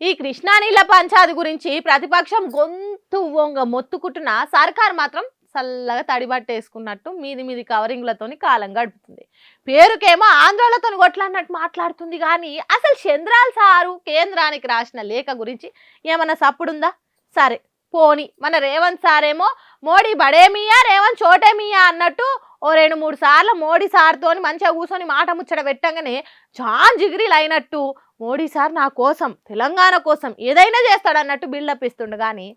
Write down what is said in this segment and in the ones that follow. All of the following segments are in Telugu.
ఈ కృష్ణా నీళ్ల పంచాయతీ గురించి ప్రతిపక్షం గొంతు వంగ మొత్తుకుంటున్న సర్కార్ మాత్రం చల్లగా తడిబట్టేసుకున్నట్టు మీది మీది కవరింగ్లతోని కాలం గడుపుతుంది. పేరుకేమో ఆంధ్రోళతో కొట్లాడినట్టు మాట్లాడుతుంది కానీ అసలు చంద్రాల్ సారు కేంద్రానికి రాసిన లేఖ గురించి ఏమన్నా సప్పుడుందా? సరే పోని మన రేవంత్ సారేమో మోడీ బడేమియా రేవంత్ చోటేమియా అన్నట్టు ఓ 2-3 సార్లు మోడీ సార్తోని మంచిగా కూర్చొని మాట ముచ్చట పెట్టంగానే జాన్ జిగిరీలు అయినట్టు మోడీ సార్ నా కోసం తెలంగాణ కోసం ఏదైనా చేస్తాడన్నట్టు బిల్డప్ ఇస్తుండు. కానీ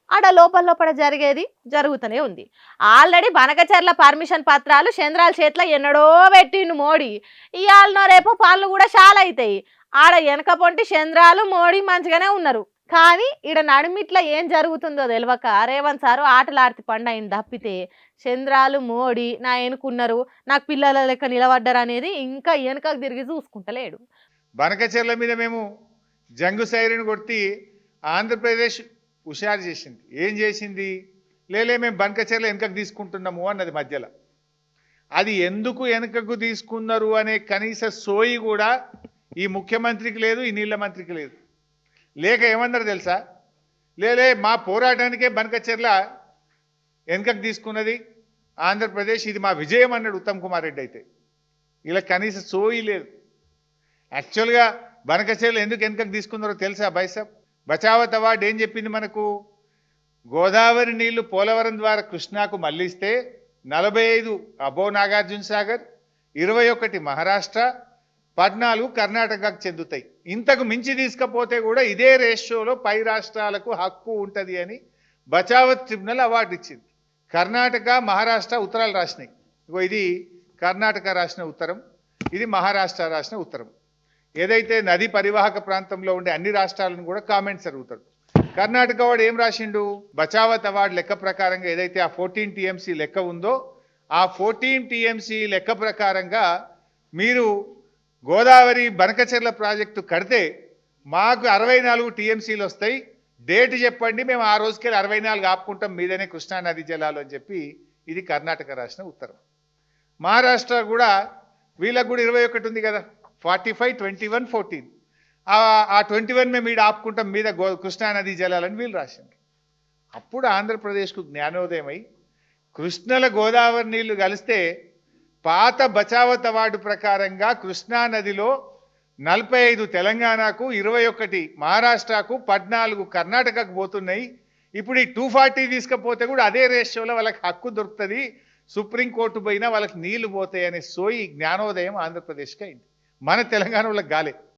ఆడ లోపల జరిగేది జరుగుతూనే ఉంది. ఆల్రెడీ బనకచెర్ల పర్మిషన్ పత్రాలు చంద్రాల చేతిలో ఎన్నడో పెట్టిండు మోడీ. ఇవాళనో రేపో పనులు కూడా చాలా అవుతాయి. ఆడ వెనక పొంటి చంద్రాలు మోడీ మంచిగానే ఉన్నారు. కానీ ఈడ నడుమిట్లా ఏం జరుగుతుందో తెలియక రేవంత్ సారు ఆటలాడితే పండైంది తప్పితే చంద్రాలు మోడీ నా ఎనుకున్నారు, నాకు పిల్లల లెక్క నిలబడ్డారు అనేది ఇంకా వెనుకకు తిరిగి చూసుకుంటలేడు. బనకచెర్ల మీద మేము జంగు సైరన్ కొట్టి ఆంధ్రప్రదేశ్ హుషారు చేసింది. ఏం చేసింది? లేలే మేము బనకచెర్ల వెనుకకు తీసుకుంటున్నాము అన్నది మధ్యలో. అది ఎందుకు వెనుకకు తీసుకున్నారు అనే కనీస సోయి కూడా ఈ ముఖ్యమంత్రికి లేదు, ఈ నీళ్ల మంత్రికి లేదు. లేక ఏమన్నారు తెలుసా? లేలే మా పోరాటానికే బనకచెర్ల వెనుకకు తీసుకున్నది ఆంధ్రప్రదేశ్, ఇది మా విజయం అన్నాడు ఉత్తమ్ కుమార్ రెడ్డి. అయితే ఇలా కనీస సోయి లేదు. యాక్చువల్గా బనకచెర్ల ఎందుకు వెనుకకు తీసుకున్నారో తెలుసా బైసాబ్? బచావత్ అవార్డు ఏం చెప్పింది మనకు? గోదావరి నీళ్లు పోలవరం ద్వారా కృష్ణాకు మళ్లిస్తే 45 అబో నాగార్జున సాగర్, 21 మహారాష్ట్ర, 14 కర్ణాటకకు చెందుతాయి. ఇంతకు మించి తీసుకపోతే కూడా ఇదే రేషియోలో పై రాష్ట్రాలకు హక్కు ఉంటుంది అని బచావత్ ట్రిబ్యునల్ అవార్డు ఇచ్చింది. కర్ణాటక మహారాష్ట్ర ఉత్తరాలు రాసినాయి. ఇది కర్ణాటక రాసిన ఉత్తరం, ఇది మహారాష్ట్ర రాసిన ఉత్తరం. ఏదైతే నది పరివాహక ప్రాంతంలో ఉండే అన్ని రాష్ట్రాలను కూడా కామెంట్స్ అడుగుతాడు. కర్ణాటక వాడు ఏం రాసిండు? బచావత్ అవార్డు లెక్క ప్రకారంగా ఏదైతే ఆ 14 TMC లెక్క ఉందో ఆ 14 TMC లెక్క ప్రకారంగా మీరు గోదావరి బనకచెర్ల ప్రాజెక్టు కడితే మాకు 64 TMCలు వస్తాయి, డేట్ చెప్పండి, మేము ఆ రోజుకెళ్ళి 64 ఆపుకుంటాం మీదనే కృష్ణా నది జలాలు అని చెప్పి ఇది కర్ణాటక రాసిన ఉత్తరం. మహారాష్ట్ర కూడా వీళ్ళకు కూడా 21 ఉంది కదా, 45, 21, 14. ఆ 21 మేము ఈడ ఆపుకుంటాం మీద కృష్ణా నది జలాలని వీళ్ళు రాసింది. అప్పుడు ఆంధ్రప్రదేశ్కు జ్ఞానోదయమై కృష్ణల గోదావరి నీళ్లు కలిస్తే పాత బచావత్ అవార్డు ప్రకారంగా కృష్ణా నదిలో 45 తెలంగాణకు, 21 మహారాష్ట్రకు, 14 కర్ణాటకకు పోతున్నాయి. ఇప్పుడు ఈ 240 తీసుకపోతే కూడా అదే రేషియోలో వాళ్ళకి హక్కు దొరుకుతుంది, సుప్రీంకోర్టు పోయినా వాళ్ళకి నీళ్లు పోతాయి అనే సోయి జ్ఞానోదయం ఆంధ్రప్రదేశ్కి అయింది. మన తెలంగాణ వాళ్ళకి గాలే.